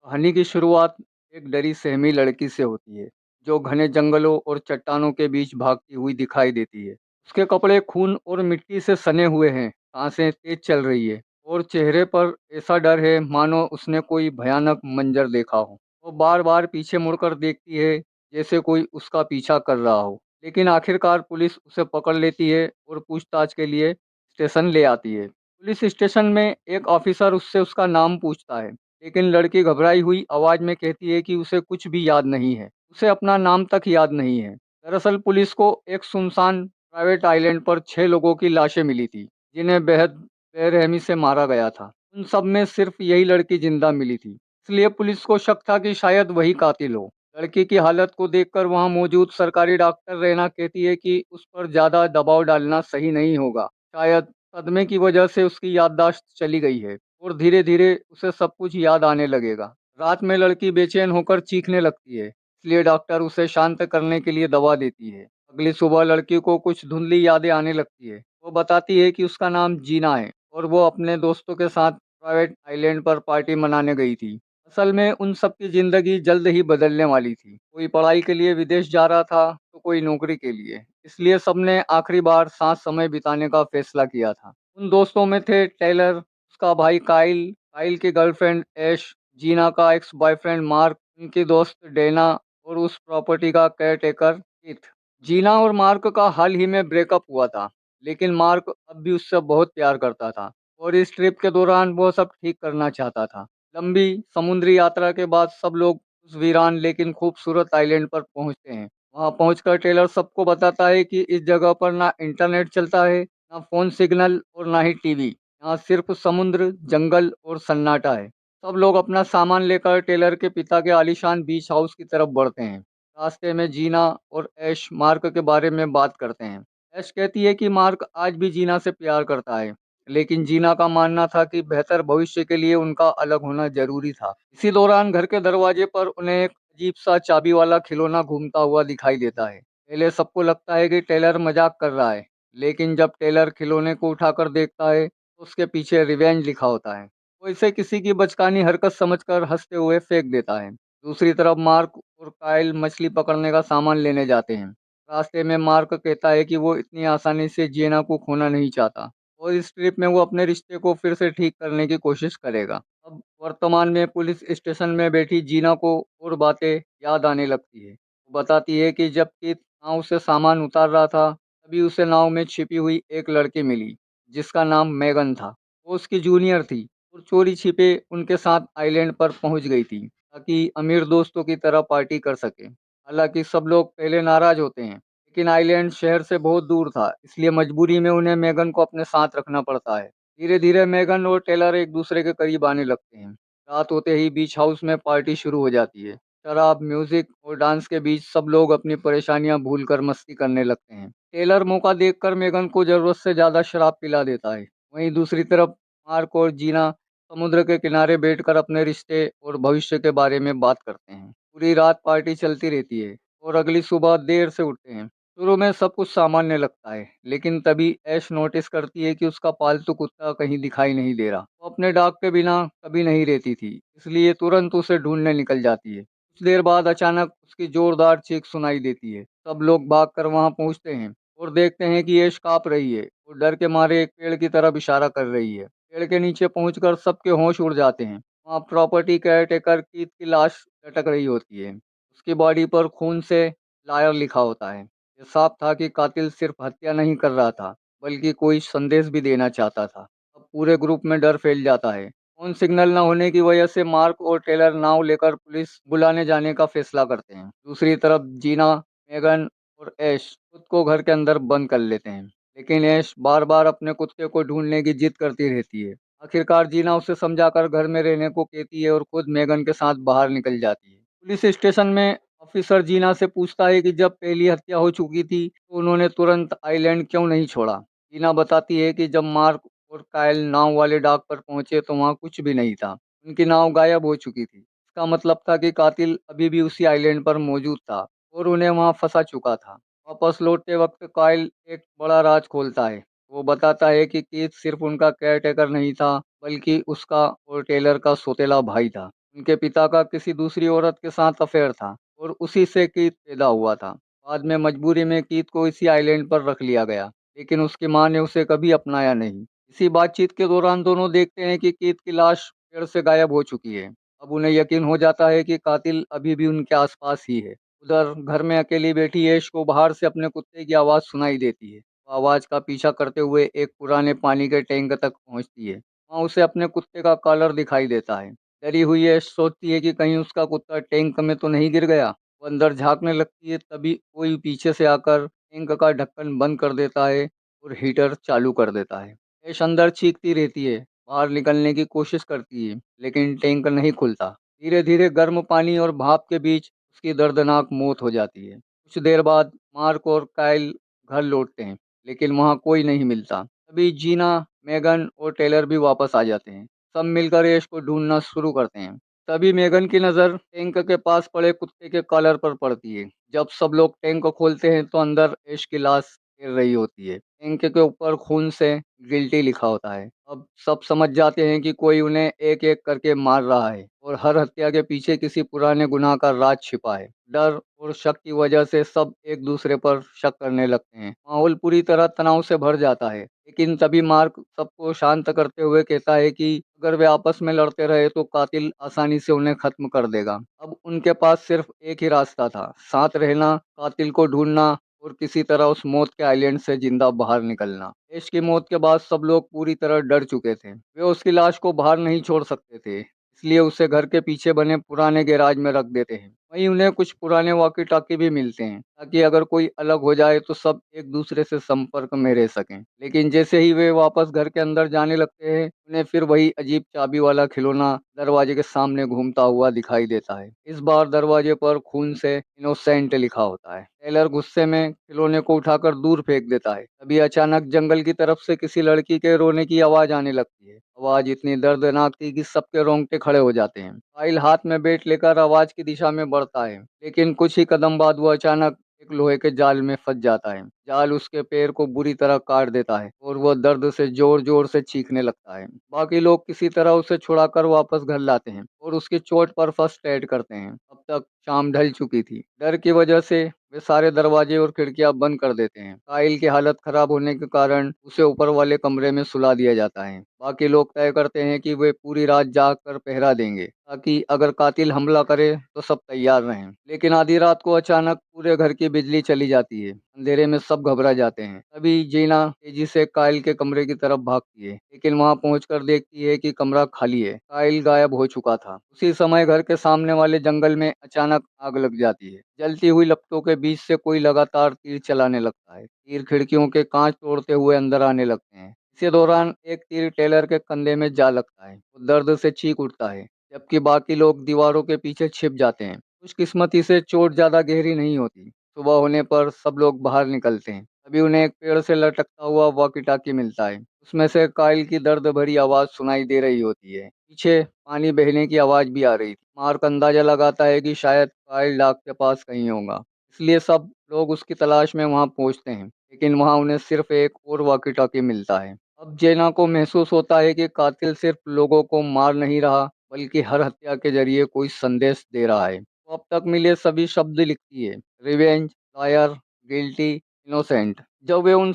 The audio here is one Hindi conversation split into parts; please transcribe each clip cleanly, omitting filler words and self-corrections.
कहानी की शुरुआत एक डरी सहमी लड़की से होती है, जो घने जंगलों और चट्टानों के बीच भागती हुई दिखाई देती है। उसके कपड़े खून और मिट्टी से सने हुए हैं, सांसें तेज चल रही है और चेहरे पर ऐसा डर है मानो उसने कोई भयानक मंजर देखा हो। वो बार बार पीछे मुड़कर देखती है, जैसे कोई उसका पीछा कर रहा हो। लेकिन आखिरकार पुलिस उसे पकड़ लेती है और पूछताछ के लिए स्टेशन ले आती है। पुलिस स्टेशन में एक ऑफिसर उससे उसका नाम पूछता है, लेकिन लड़की घबराई हुई आवाज में कहती है कि उसे कुछ भी याद नहीं है। उसे अपना नाम तक याद नहीं है। दरअसल पुलिस को एक सुनसान प्राइवेट आइलैंड पर 6 लोगों की लाशें मिली थी, जिन्हें बेहद बेरहमी से मारा गया था। उन सब में सिर्फ यही लड़की जिंदा मिली थी। इसलिए पुलिस को शक था कि शायद वही कातिल हो। लड़की की हालत को देखकर वहां मौजूद सरकारी डॉक्टर रैना कहती है कि उस पर ज्यादा दबाव डालना सही नहीं होगा। शायद सदमे की वजह से उसकी याददाश्त चली गई है और धीरे धीरे उसे सब कुछ याद आने लगेगा। रात में लड़की बेचैन होकर चीखने लगती है, इसलिए डॉक्टर उसे शांत करने के लिए दवा देती है। अगली सुबह लड़की को कुछ धुंधली यादें आने लगती है। वो बताती है कि उसका नाम जीना है और वो अपने दोस्तों के साथ प्राइवेट आइलैंड पर पार्टी मनाने गई थी। असल में उन सब की जिंदगी जल्द ही बदलने वाली थी। कोई पढ़ाई के लिए विदेश जा रहा था, तो कोई नौकरी के लिए। इसलिए सबने आखिरी बार साथ समय बिताने का फैसला किया था। उन दोस्तों में थे टेलर, उसका भाई काइल, काइल की गर्लफ्रेंड ऐश, जीना का एक्स बॉयफ्रेंड मार्क, उनकी दोस्त डेना और उस प्रॉपर्टी का केयर टेकर कीथ। जीना और मार्क का हाल ही में ब्रेकअप हुआ था, लेकिन मार्क अब भी उससे बहुत प्यार करता था और इस ट्रिप के दौरान वो सब ठीक करना चाहता था। लंबी समुद्री यात्रा के बाद सब लोग उस वीरान लेकिन खूबसूरत आइलैंड पर पहुंचते हैं। वहां पहुंचकर टेलर सबको बताता है कि इस जगह पर ना इंटरनेट चलता है, ना फोन सिग्नल और ना ही टीवी। यहाँ सिर्फ समुद्र, जंगल और सन्नाटा है। सब लोग अपना सामान लेकर टेलर के पिता के आलीशान बीच हाउस की तरफ बढ़ते हैं। रास्ते में जीना और ऐश मार्क के बारे में बात करते हैं। ऐश कहती है कि मार्क आज भी जीना से प्यार करता है, लेकिन जीना का मानना था कि बेहतर भविष्य के लिए उनका अलग होना जरूरी था। इसी दौरान घर के दरवाजे पर उन्हें एक अजीब सा चाबी वाला खिलौना घूमता हुआ दिखाई देता है। पहले सबको लगता है कि टेलर मजाक कर रहा है, लेकिन जब टेलर खिलौने को उठाकर देखता है तो उसके पीछे रिवेंज लिखा होता है। वो इसे किसी की बचकानी हरकत समझकर हंसते हुए फेंक देता है। दूसरी तरफ मार्क और काइल मछली पकड़ने का सामान लेने जाते हैं। रास्ते में मार्क कहता है कि वो इतनी आसानी से जियाना को खोना नहीं चाहता और इस ट्रिप में वो अपने रिश्ते को फिर से ठीक करने की कोशिश करेगा। अब वर्तमान में पुलिस स्टेशन में बैठी जीना को और बातें याद आने लगती है। वो बताती है कि जब कीथ नाव से सामान उतार रहा था, तभी उसे नाव में छिपी हुई एक लड़की मिली, जिसका नाम मैगन था। वो उसकी जूनियर थी और चोरी छिपे उनके साथ आइलैंड पर पहुंच गई थी, ताकि अमीर दोस्तों की तरह पार्टी कर सके। हालांकि सब लोग पहले नाराज होते हैं, लेकिन आइलैंड शहर से बहुत दूर था, इसलिए मजबूरी में उन्हें मेगन को अपने साथ रखना पड़ता है। धीरे धीरे मेगन और टेलर एक दूसरे के करीब आने लगते हैं। रात होते ही बीच हाउस में पार्टी शुरू हो जाती है। शराब, म्यूजिक और डांस के बीच सब लोग अपनी परेशानियां भूलकर मस्ती करने लगते हैं। टेलर मौका देखकर मेगन को जरूरत से ज्यादा शराब पिला देता है। वहीं दूसरी तरफ मार्क और जीना समुद्र के किनारे बैठकर अपने रिश्ते और भविष्य के बारे में बात करते हैं। पूरी रात पार्टी चलती रहती है और अगली सुबह देर से उठते हैं। शुरू में सब कुछ सामान्य लगता है, लेकिन तभी ऐश नोटिस करती है कि उसका पालतू कुत्ता कहीं दिखाई नहीं दे रहा। वो अपने डॉग के बिना कभी नहीं रहती थी, इसलिए तुरंत उसे ढूंढने निकल जाती है। कुछ देर बाद अचानक उसकी जोरदार चीख सुनाई देती है। सब लोग भागकर वहां पहुंचते हैं और देखते हैं कि ऐश कांप रही है और डर के मारे एक पेड़ की तरफ इशारा कर रही है। पेड़ के नीचे पहुंचकर सबके होश उड़ जाते हैं। वहाँ प्रॉपर्टी केयर टेकर कीथ की लाश लटक रही होती है। उसकी बॉडी पर खून से लायर लिखा होता है। ये साफ था कि कातिल सिर्फ हत्या नहीं कर रहा था, बल्कि कोई संदेश भी देना चाहता था। अब पूरे ग्रुप में डर फैल जाता है। फोन सिग्नल न होने की वजह से मार्क और टेलर नाव लेकर पुलिस बुलाने जाने का फैसला करते हैं। दूसरी तरफ जीना, मेगन और ऐश खुद को घर के अंदर बंद कर लेते हैं, लेकिन ऐश बार बार अपने कुत्ते को ढूंढने की जिद करती रहती है। आखिरकार जीना उसे समझाकर घर में रहने को कहती है और खुद मेगन के साथ बाहर निकल जाती है। पुलिस स्टेशन में ऑफिसर जीना से पूछता है कि जब पहली हत्या हो चुकी थी तो उन्होंने तुरंत आइलैंड क्यों नहीं छोड़ा। जीना बताती है कि जब मार्क और कायल नाव वाले डॉक पर पहुंचे तो वहां कुछ भी नहीं था। उनकी नाव गायब हो चुकी थी। इसका मतलब था कि कातिल अभी भी उसी आइलैंड पर मौजूद था और उन्हें वहां फंसा चुका था। वापस लौटते वक्त कायल एक बड़ा राज खोलता है। वो बताता है कि कीथ सिर्फ उनका केयर टेकर नहीं था, बल्कि उसका और टेलर का सौतेला भाई था। उनके पिता का किसी दूसरी औरत के साथ अफेयर था और उसी से कीथ पैदा हुआ था। बाद में मजबूरी में कीथ को इसी आइलैंड पर रख लिया गया, लेकिन उसकी मां ने उसे कभी अपनाया नहीं। इसी बातचीत के दौरान दोनों देखते हैं कि कीथ की लाश पेड़ से गायब हो चुकी है। अब उन्हें यकीन हो जाता है कि कातिल अभी भी उनके आसपास ही है। उधर घर में अकेली बैठी ऐश को बाहर से अपने कुत्ते की आवाज़ सुनाई देती है। वो आवाज़ का पीछा करते हुए एक पुराने पानी के टैंक तक पहुंचती है। वहाँ उसे अपने कुत्ते का कॉलर दिखाई देता है। डरी हुई ऐश सोचती है कि कहीं उसका कुत्ता टैंक में तो नहीं गिर गया। वो अंदर झांकने लगती है, तभी कोई पीछे से आकर टैंक का ढक्कन बंद कर देता है और हीटर चालू कर देता है। ऐश अंदर चीखती रहती है, बाहर निकलने की कोशिश करती है, लेकिन टैंक नहीं खुलता। धीरे धीरे गर्म पानी और भाप के बीच उसकी दर्दनाक मौत हो जाती है। कुछ देर बाद मार्क और काइल घर लौटते हैं, लेकिन वहाँ कोई नहीं मिलता। तभी जीना, मेगन और टेलर भी वापस आ जाते हैं। सब मिलकर ऐश को ढूंढना शुरू करते हैं। तभी मेगन की नज़र टैंक के पास पड़े कुत्ते के कॉलर पर पड़ती है। जब सब लोग टैंक को खोलते हैं तो अंदर ऐश की लाश तैर रही होती है। टैंक के ऊपर खून से गिल्टी लिखा होता है। अब सब समझ जाते हैं कि कोई उन्हें एक एक करके मार रहा है और हर हत्या के पीछे किसी पुराने गुनाह का राज छिपा है। डर और शक की वजह से सब एक दूसरे पर शक करने लगते हैं। माहौल पूरी तरह तनाव से भर जाता है, लेकिन तभी मार्क सबको शांत करते हुए कहता है कि अगर वे आपस में लड़ते रहे तो कातिल आसानी से उन्हें खत्म कर देगा। अब उनके पास सिर्फ एक ही रास्ता था, साथ रहना, कातिल को ढूंढना और किसी तरह उस मौत के आइलैंड से जिंदा बाहर निकलना। ऐश की मौत के बाद सब लोग पूरी तरह डर चुके थे। वे उसकी लाश को बाहर नहीं छोड़ सकते थे, इसलिए उसे घर के पीछे बने पुराने गैराज में रख देते हैं। वहीं उन्हें कुछ पुराने वॉकी टॉकी भी मिलते हैं, ताकि अगर कोई अलग हो जाए तो सब एक दूसरे से संपर्क में रह सकें। लेकिन जैसे ही वे वापस घर के अंदर जाने लगते हैं, उन्हें फिर वही अजीब चाबी वाला खिलौना दरवाजे के सामने घूमता हुआ दिखाई देता है। इस बार दरवाजे पर खून से इनोसेंट लिखा होता है। टेलर गुस्से में खिलौने को उठाकर दूर फेंक देता है। तभी अचानक जंगल की तरफ से किसी लड़की के रोने की आवाज आने लगती है। आवाज इतनी दर्दनाक थी कि सबके रोंगटे खड़े हो जाते हैं। काइल हाथ में बेट लेकर आवाज की दिशा में बढ़ता है, लेकिन कुछ ही कदम बाद वो अचानक एक लोहे के जाल में फंस जाता है। जाल उसके पैर को बुरी तरह काट देता है और वह दर्द से जोर जोर से चीखने लगता है। बाकी लोग किसी तरह उसे छुड़ाकर वापस घर लाते हैं और उसकी चोट पर फर्स्ट एड करते हैं। अब तक शाम ढल चुकी थी। डर की वजह से वे सारे दरवाजे और खिड़कियां बंद कर देते हैं। काइल की हालत खराब होने के कारण उसे ऊपर वाले कमरे में सुला दिया जाता है। बाकी लोग तय करते हैं कि वे पूरी रात जाग कर पहरा देंगे, ताकि अगर कातिल हमला करे तो सब तैयार रहें। लेकिन आधी रात को अचानक पूरे घर की बिजली चली जाती है। अंधेरे में सब घबरा जाते हैं। तभी जीना तेजी से काइल के कमरे की तरफ भागती है, लेकिन वहां पहुंचकर देखती है कि कमरा खाली है। काइल गायब हो चुका था। उसी समय घर के सामने वाले जंगल में अचानक आग लग जाती है। जलती हुई लपटों के बीच से कोई लगातार तीर चलाने लगता है। तीर खिड़कियों के कांच तोड़ते हुए अंदर आने लगते हैं। इसी दौरान एक तीर टेलर के कंधे में जा लगता है। वो दर्द से चीख उठता है, जबकि बाकी लोग दीवारों के पीछे छिप जाते हैं। खुशकिस्मती से चोट ज्यादा गहरी नहीं होती। सुबह होने पर सब लोग बाहर निकलते हैं। तभी उन्हें एक पेड़ से लटकता हुआ वॉकी टॉकी मिलता है। उसमें से काइल की दर्द भरी आवाज सुनाई दे रही होती है। पीछे पानी बहने की आवाज भी आ रही थी। मार्क अंदाजा लगाता है कि शायद काइल डाक के पास कहीं होगा, इसलिए सब लोग उसकी तलाश में वहां पहुंचते हैं। लेकिन वहां उन्हें सिर्फ एक और वॉकी टॉकी मिलता है। अब जेना को महसूस होता है कि कातिल सिर्फ लोगों को मार नहीं रहा, बल्कि हर हत्या के जरिए कोई संदेश दे रहा है। वो अब तक मिले सभी शब्द लिखती है, रिवेंज, लायर, गिल्टी, इनोसेंट। जब वे उन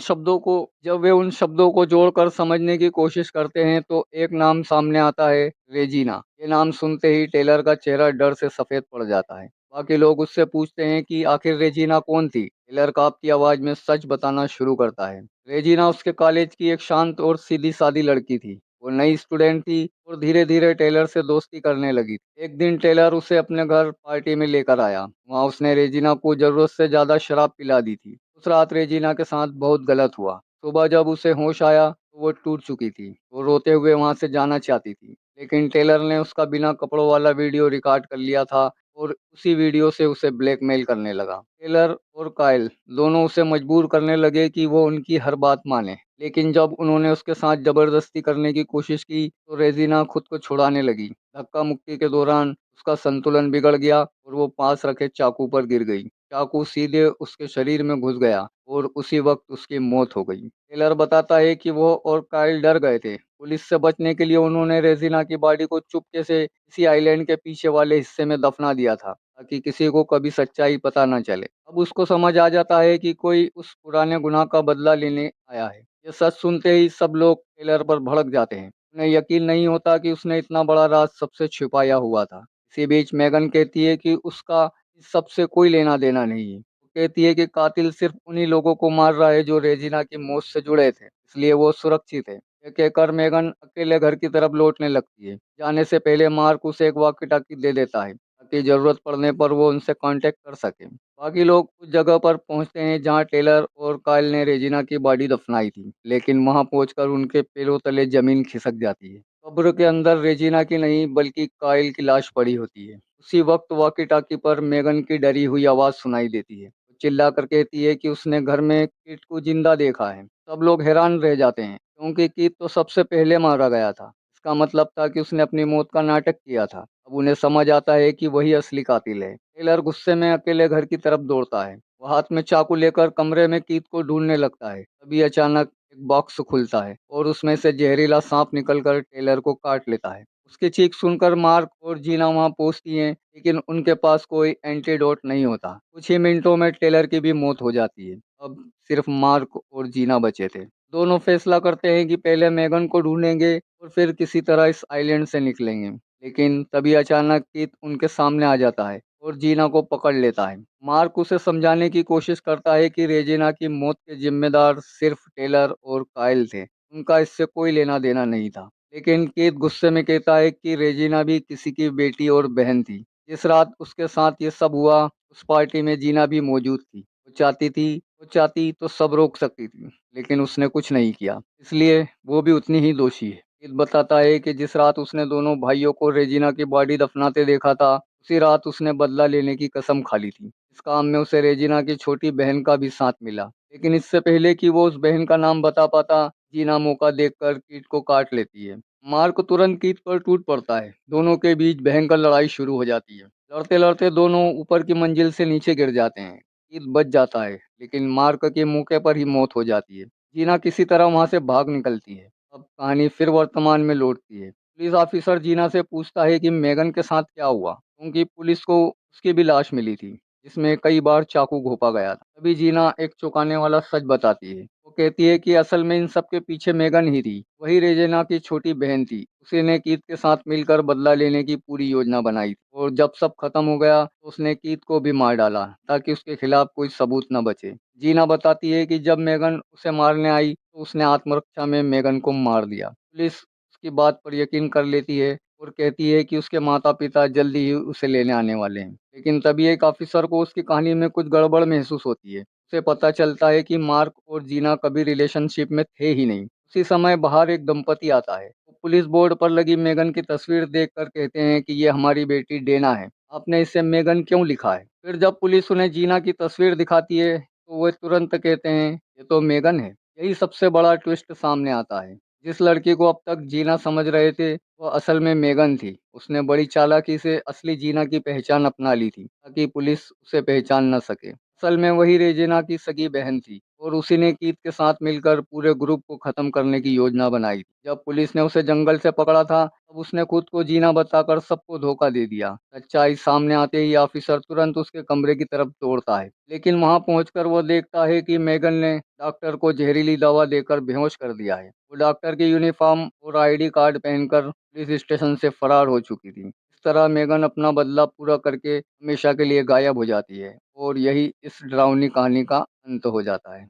शब्दों को जोड़कर समझने की कोशिश करते हैं तो एक नाम सामने आता है, रेजिना। ये नाम सुनते ही टेलर का चेहरा डर से सफेद पड़ जाता है। बाकी लोग उससे पूछते हैं कि आखिर रेजिना कौन थी। टेलर कांपती आवाज में सच बताना शुरू करता है। रेजिना उसके कॉलेज की एक शांत और सीधी सादी लड़की थी। वो नई स्टूडेंट थी और धीरे धीरे टेलर से दोस्ती करने लगी। एक दिन टेलर उसे अपने घर पार्टी में लेकर आया। वहाँ उसने रेजिना को जरूरत से ज्यादा शराब पिला दी थी। उस रात रेजिना के साथ बहुत गलत हुआ। सुबह जब उसे होश आया तो वो टूट चुकी थी। वो रोते हुए वहां से जाना चाहती थी, लेकिन टेलर ने उसका बिना कपड़ों वाला वीडियो रिकॉर्ड कर लिया था और उसी वीडियो से उसे ब्लैकमेल करने लगा। टेलर और काइल दोनों उसे मजबूर करने लगे कि वो उनकी हर बात माने, लेकिन जब उन्होंने उसके साथ जबरदस्ती करने की कोशिश की तो रेजिना खुद को छुड़ाने लगी। धक्का मुक्की के दौरान उसका संतुलन बिगड़ गया और वो पास रखे चाकू पर गिर गई। चाकू सीधे उसके शरीर में घुस गया और उसी वक्त उसकी मौत हो गई। टेलर बताता है कि वो और काइल डर गए थे। पुलिस से बचने के लिए उन्होंने रेजिना की बॉडी को चुपके से किसी आइलैंड के पीछे वाले हिस्से में दफना दिया था, ताकि किसी को कभी सच्चाई पता न चले। अब उसको समझ आ जाता है कि कोई उस पुराने गुनाह का बदला लेने आया है। ये सच सुनते ही सब लोग टेलर पर भड़क जाते हैं। उन्हें यकीन नहीं होता कि उसने इतना बड़ा राज सबसे छिपाया हुआ था। इसी बीच मेगन कहती है कि उसका इस सब से कोई लेना देना नहीं है। वो कहती है कि कातिल सिर्फ उन्हीं लोगों को मार रहा है जो रेजिना की मौत से जुड़े थे, इसलिए वो सुरक्षित है। ये कहकर मेगन अकेले घर की तरफ लौटने लगती है। जाने से पहले मार्क उसे एक वॉकी टॉकी दे देता है, ताकि जरूरत पड़ने पर वो उनसे कांटेक्ट कर सके। बाकी लोग उस जगह पर पहुंचते हैं जहां टेलर और कायल ने रेजिना की बॉडी दफनाई थी, लेकिन वहां पहुंचकर उनके पैरों तले जमीन खिसक जाती है। कब्र के अंदर रेजिना की नहीं बल्कि कायल की लाश पड़ी होती है। उसी वक्त वॉकी टॉकी पर मेगन की डरी हुई आवाज सुनाई देती है। वो चिल्ला कर कहती है कि उसने घर में किट को जिंदा देखा है। सब लोग हैरान रह जाते हैं, क्योंकि किट तो सबसे पहले मारा गया था। इसका मतलब था कि उसने अपनी मौत का नाटक किया था। अब उन्हें समझ आता है कि वही असली कातिल है। टेलर गुस्से में अकेले घर की तरफ दौड़ता है। वो हाथ में चाकू लेकर कमरे में कीत को ढूंढने लगता है। तभी अचानक एक बॉक्स खुलता है और उसमें से जहरीला सांप निकलकर टेलर को काट लेता है। उसकी चीख सुनकर मार्क और जीना वहां पहुंचती हैं, लेकिन उनके पास कोई एंटीडोट नहीं होता। कुछ ही मिनटों में टेलर की भी मौत हो जाती है। अब सिर्फ मार्क और जीना बचे थे। दोनों फैसला करते हैं कि पहले मेगन को ढूंढेंगे और फिर किसी तरह इस आइलैंड से निकलेंगे। लेकिन तभी अचानक कीथ उनके सामने आ जाता है और जीना को पकड़ लेता है। मार्क उसे समझाने की कोशिश करता है कि रेजिना की मौत के जिम्मेदार सिर्फ टेलर और कायल थे, उनका इससे कोई लेना देना नहीं था। लेकिन कीथ गुस्से में कहता है कि रेजिना भी किसी की बेटी और बहन थी। जिस रात उसके साथ ये सब हुआ, उस पार्टी में जीना भी मौजूद थी। वो चाहती तो सब रोक सकती थी, लेकिन उसने कुछ नहीं किया, इसलिए वो भी उतनी ही दोषी है। कीथ बताता है कि जिस रात उसने दोनों भाइयों को रेजिना की बॉडी दफनाते देखा था, उसी रात उसने बदला लेने की कसम खा ली थी। इस काम में उसे रेजिना की छोटी बहन का भी साथ मिला, लेकिन इससे पहले कि वो उस बहन का नाम बता पाता, जीना मौका देखकर कीट को काट लेती है। मार्क तुरंत कीट पर टूट पड़ता है। दोनों के बीच भयंकर लड़ाई शुरू हो जाती है। लड़ते लड़ते दोनों ऊपर की मंजिल से नीचे गिर जाते हैं। कीथ बच जाता है, लेकिन मार्क के मौके पर ही मौत हो जाती है। जीना किसी तरह वहां से भाग निकलती है। अब कहानी फिर वर्तमान में लौटती है। पुलिस ऑफिसर जीना से पूछता है कि मेगन के साथ क्या हुआ, क्योंकि पुलिस को उसकी भी लाश मिली थी, जिसमें कई बार चाकू घोंपा गया था। तभी जीना एक चौंकाने वाला सच बताती है। वो कहती है कि असल में इन सब के पीछे मेगन ही थी। वही रेजिना की छोटी बहन थी। उसी ने कीथ के साथ मिलकर बदला लेने की पूरी योजना बनाई थी, और जब सब खत्म हो गया तो उसने कीथ को भी मार डाला, ताकि उसके खिलाफ कोई सबूत न बचे। जीना बताती है कि जब मेगन उसे मारने आई तो उसने आत्मरक्षा में मेगन को मार दिया। पुलिस उसकी बात पर यकीन कर लेती है और कहती है कि उसके माता पिता जल्दी ही उसे लेने आने वाले हैं। लेकिन तभी एक ऑफिसर को उसकी कहानी में कुछ गड़बड़ महसूस होती है। उसे पता चलता है कि मार्क और जीना कभी रिलेशनशिप में थे ही नहीं। उसी समय बाहर एक दंपति आता है। वो पुलिस बोर्ड पर लगी मेगन की तस्वीर देखकर कहते हैं कि ये हमारी बेटी डेना है। आपने इसे मेगन क्यों लिखा है? फिर जब पुलिस उन्हें जीना की तस्वीर दिखाती है तो वे तुरंत कहते हैं ये तो मेगन है। यही सबसे बड़ा ट्विस्ट सामने आता है। जिस लड़की को अब तक जीना समझ रहे थे, वह असल में मेगन थी। उसने बड़ी चालाकी से असली जीना की पहचान अपना ली थी, ताकि पुलिस उसे पहचान न सके। असल में वही रेजिना की सगी बहन थी, और उसी ने कीथ के साथ मिलकर पूरे ग्रुप को खत्म करने की योजना बनाई थी। जब पुलिस ने उसे जंगल से पकड़ा था, तब उसने खुद को जीना बताकर सबको धोखा दे दिया। सच्चाई सामने आते ही ऑफिसर तुरंत उसके कमरे की तरफ दौड़ता है, लेकिन वहां पहुंचकर वो देखता है कि मेगन ने डॉक्टर को जहरीली दवा देकर बेहोश कर दिया है। वो डॉक्टर की यूनिफॉर्म और आईडी कार्ड पहनकर पुलिस स्टेशन से फरार हो चुकी थी। इस तरह मेगन अपना बदला पूरा करके हमेशा के लिए गायब हो जाती है, और यही इस डरावनी कहानी का अंत हो जाता है।